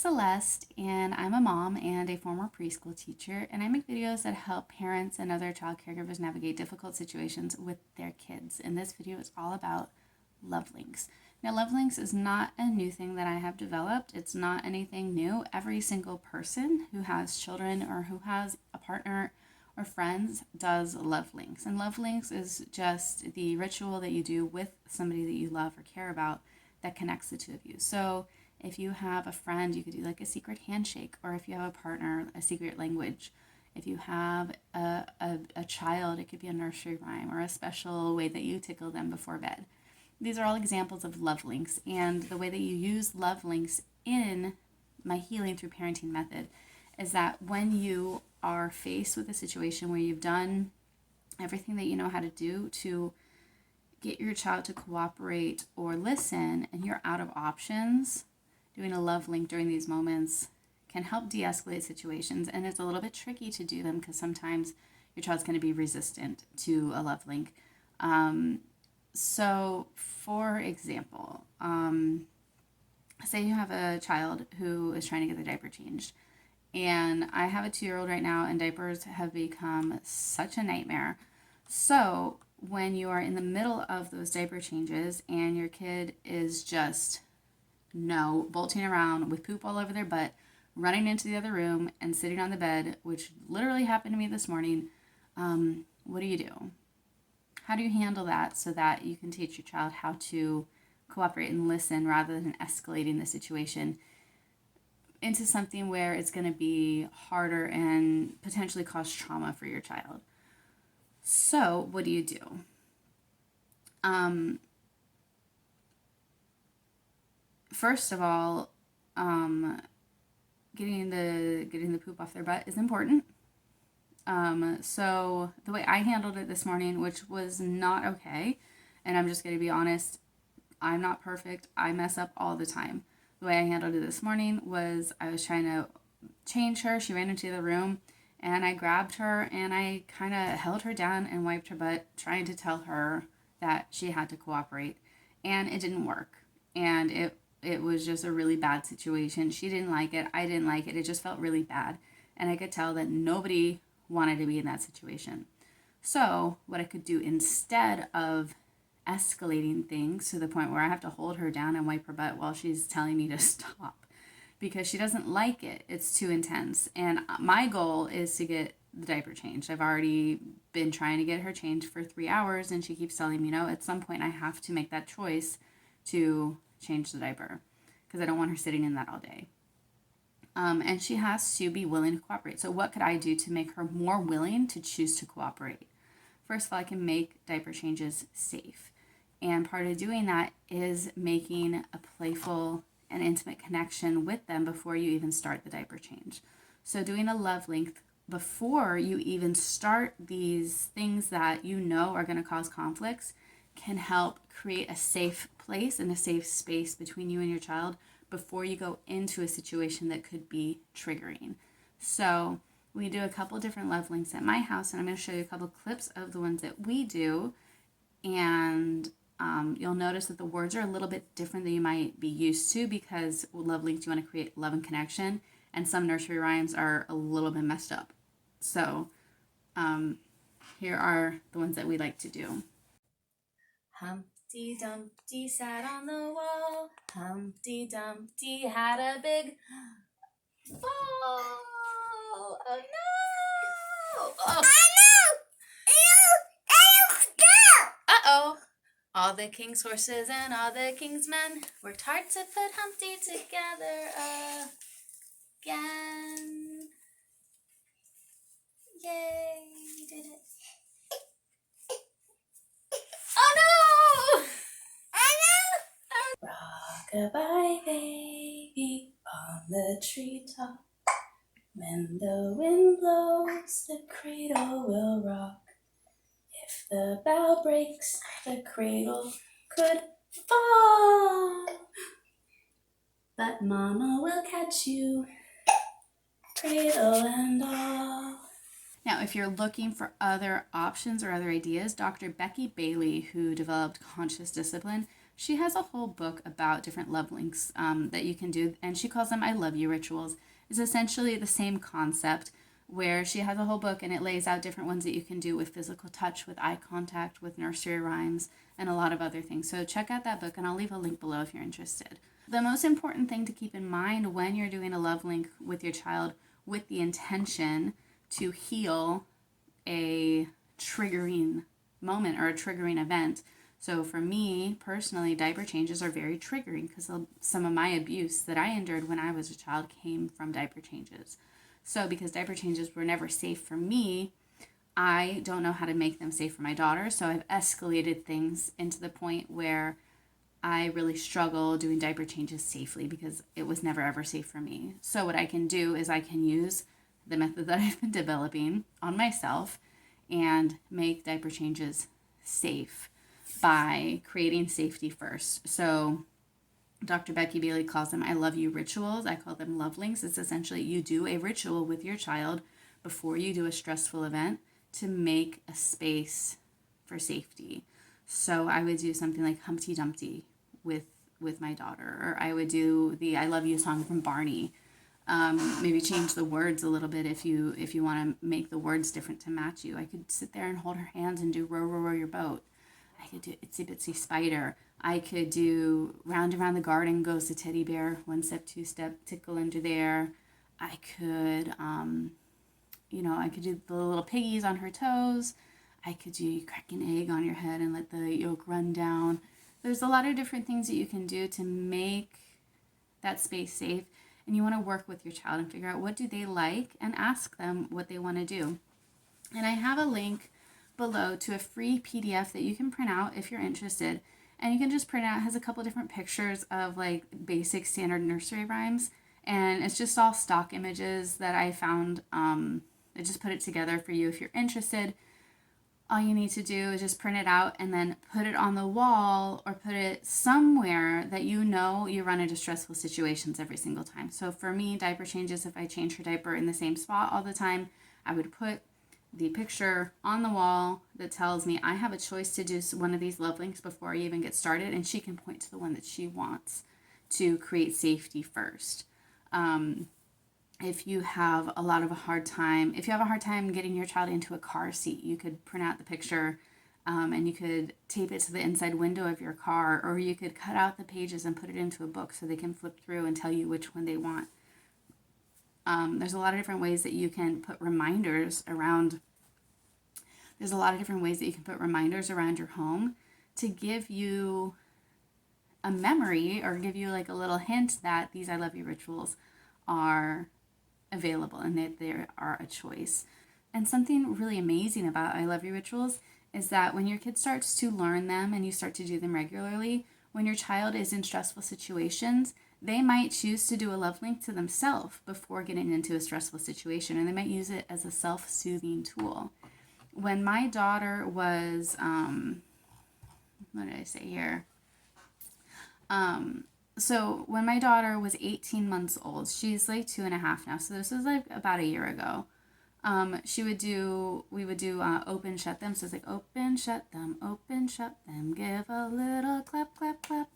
Celeste, and I'm a mom and a former preschool teacher, and I make videos that help parents and other child caregivers navigate difficult situations with their kids. And this video is all about love links. Now, love links is not a new thing that I have developed. It's not anything new. Every single person who has children or who has a partner or friends does love links. And love links is just the ritual that you do with somebody that you love or care about that connects the two of you. So if you have a friend, you could do like a secret handshake, or if you have a partner, a secret language. If you have a child, it could be a nursery rhyme or a special way that you tickle them before bed. These are all examples of love links, and the way that you use love links in my Healing Through Parenting method is that when you are faced with a situation where you've done everything that you know how to do to get your child to cooperate or listen and you're out of options, doing a love link during these moments can help de-escalate situations. And it's a little bit tricky to do them because sometimes your child's going to be resistant to a love link. So for example, say you have a child who is trying to get their diaper changed. And I have a 2-year-old right now, and diapers have become such a nightmare. So when you are in the middle of those diaper changes and your kid is just bolting around with poop all over their butt, running into the other room and sitting on the bed, which literally happened to me this morning, what do you do? How do you handle that so that you can teach your child how to cooperate and listen rather than escalating the situation into something where it's going to be harder and potentially cause trauma for your child? So what do you do? First of all, getting the poop off their butt is important. So the way I handled it this morning, which was not okay, and I'm just going to be honest, I'm not perfect. I mess up all the time. The way I handled it this morning was I was trying to change her. She ran into the room, and I grabbed her and I kind of held her down and wiped her butt, trying to tell her that she had to cooperate. And it didn't work. And it was just a really bad situation. She didn't like it. I didn't like it. It just felt really bad. And I could tell that nobody wanted to be in that situation. So what I could do instead of escalating things to the point where I have to hold her down and wipe her butt while she's telling me to stop because she doesn't like it. It's too intense. And my goal is to get the diaper changed. I've already been trying to get her changed for 3 hours, and she keeps telling me no. At some point I have to make that choice to change the diaper because I don't want her sitting in that all day. And she has to be willing to cooperate. So what could I do to make her more willing to choose to cooperate? First of all, I can make diaper changes safe. And part of doing that is making a playful and intimate connection with them before you even start the diaper change. So doing a love link before you even start these things that you know are going to cause conflicts can help create a safe place and a safe space between you and your child before you go into a situation that could be triggering. So we do a couple different love links at my house, and I'm going to show you a couple clips of the ones that we do. And you'll notice that the words are a little bit different than you might be used to because with love links, you want to create love and connection, and some nursery rhymes are a little bit messed up. So here are the ones that we like to do. Humpty Dumpty sat on the wall. Humpty Dumpty had a big fall. Oh no! Oh. Uh-oh! All the king's horses and all the king's men worked hard to put Humpty together again. Yay, we did it. Oh no! Rock-a-bye baby on the treetop. When the wind blows, the cradle will rock. If the bough breaks, the cradle could fall. But Mama will catch you, cradle and all. Now, if you're looking for other options or other ideas, Dr. Becky Bailey, who developed conscious discipline, She has a whole book about different love links that you can do, and she calls them I love you rituals. It's essentially the same concept where she has a whole book and it lays out different ones that you can do with physical touch, with eye contact, with nursery rhymes, and a lot of other things. So check out that book, and I'll leave a link below if you're interested. The most important thing to keep in mind when you're doing a love link with your child with the intention to heal a triggering moment or a triggering event. So for me personally, diaper changes are very triggering because some of my abuse that I endured when I was a child came from diaper changes. So because diaper changes were never safe for me, I don't know how to make them safe for my daughter. So I've escalated things into the point where I really struggle doing diaper changes safely because it was never ever safe for me. So what I can do is I can use the method that I've been developing on myself and make diaper changes safe by creating safety first. So Dr. Becky Bailey calls them I love you rituals. I call them love links. It's essentially you do a ritual with your child before you do a stressful event to make a space for safety. So I would do something like Humpty Dumpty with my daughter, or I would do the I love you song from Barney. Maybe change the words a little bit if you want to make the words different to match you. I could sit there and hold her hands and do row, row, row your boat. I could do Itsy Bitsy Spider. I could do Round Around the Garden Goes the Teddy Bear, one step, two step, tickle under there. I could, I could do the little piggies on her toes. I could do crack an egg on your head and let the yolk run down. There's a lot of different things that you can do to make that space safe. And you want to work with your child and figure out what do they like and ask them what they want to do. And I have a link below to a free PDF that you can print out if you're interested. And you can just print out, it has a couple different pictures of like basic standard nursery rhymes. And it's just all stock images that I found. I just put it together for you if you're interested. All you need to do is just print it out and then put it on the wall or put it somewhere that you know you run into stressful situations every single time. So for me, diaper changes, if I change her diaper in the same spot all the time, I would put the picture on the wall that tells me I have a choice to do one of these love links before I even get started, and she can point to the one that she wants to create safety first. If you have a hard time getting your child into a car seat, you could print out the picture and you could tape it to the inside window of your car, or you could cut out the pages and put it into a book so they can flip through and tell you which one they want. There's a lot of different ways that you can put reminders around. There's a lot of different ways that you can put reminders around your home to give you a memory or give you like a little hint that these I love you rituals are available and that they are a choice. And something really amazing about I love you rituals is that when your kid starts to learn them and you start to do them regularly, when your child is in stressful situations, they might choose to do a love link to themselves before getting into a stressful situation, and they might use it as a self-soothing tool. When my daughter was, what did I say here? So when my daughter was 18 months old, she's like 2.5 now, so this was like about a year ago. We would do open, shut them. So it's like open, shut them, give a little clap, clap, clap.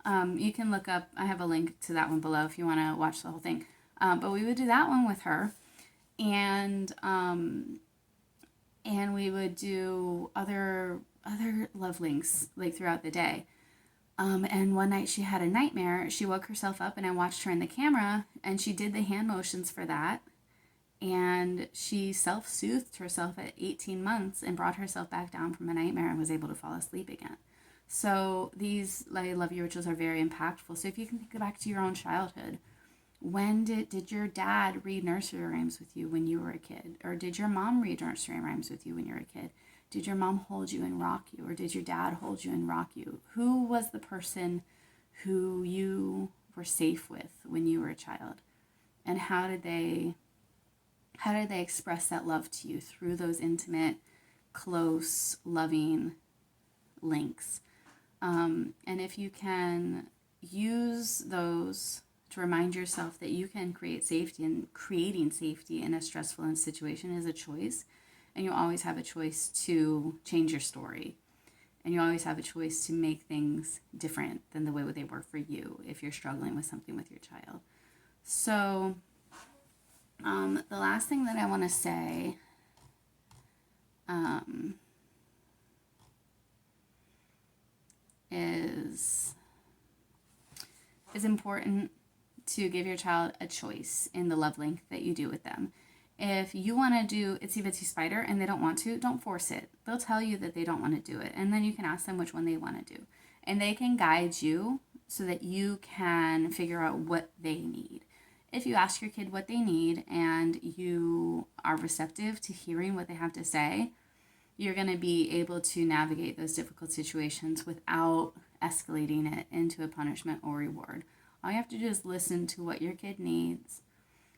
You can look up, I have a link to that one below if you want to watch the whole thing. But we would do that one with her, and we would do other love links like throughout the day. And one night she had a nightmare. She woke herself up and I watched her in the camera and she did the hand motions for that. And she self-soothed herself at 18 months and brought herself back down from a nightmare and was able to fall asleep again. So these I love you rituals are very impactful. So if you can think back to your own childhood, when did your dad read nursery rhymes with you when you were a kid? Or did your mom read nursery rhymes with you when you were a kid? Did your mom hold you and rock you? Or did your dad hold you and rock you? Who was the person who you were safe with when you were a child? And how did they express that love to you through those intimate, close, loving links? And if you can use those to remind yourself that you can create safety, and creating safety in a stressful situation is a choice, and you always have a choice to change your story. And you always have a choice to make things different than the way they were for you if you're struggling with something with your child. So the last thing that I want to say is important to give your child a choice in the love link that you do with them. If you want to do Itsy Bitsy Spider and they don't want to, don't force it. They'll tell you that they don't want to do it, and then you can ask them which one they want to do. And they can guide you so that you can figure out what they need. If you ask your kid what they need and you are receptive to hearing what they have to say, you're going to be able to navigate those difficult situations without escalating it into a punishment or reward. All you have to do is listen to what your kid needs.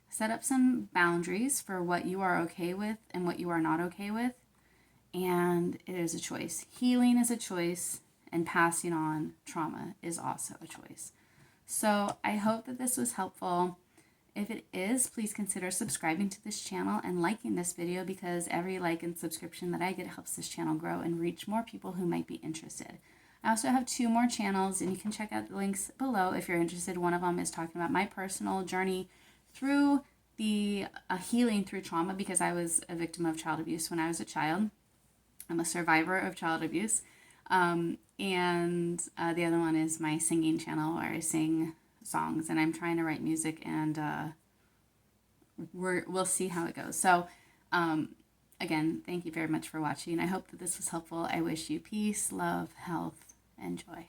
Set up some boundaries for what you are okay with and what you are not okay with. And it is a choice. Healing is a choice, and passing on trauma is also a choice. So I hope that this was helpful. If it is, please consider subscribing to this channel and liking this video, because every like and subscription that I get helps this channel grow and reach more people who might be interested. I also have 2 more channels, and you can check out the links below if you're interested. One of them is talking about my personal journey through the healing through trauma, because I was a victim of child abuse when I was a child. I'm a survivor of child abuse. And the other one is my singing channel, where I sing songs, and I'm trying to write music, and we'll see how it goes. So again, thank you very much for watching. I hope that this was helpful. I wish you peace, love, health, and joy.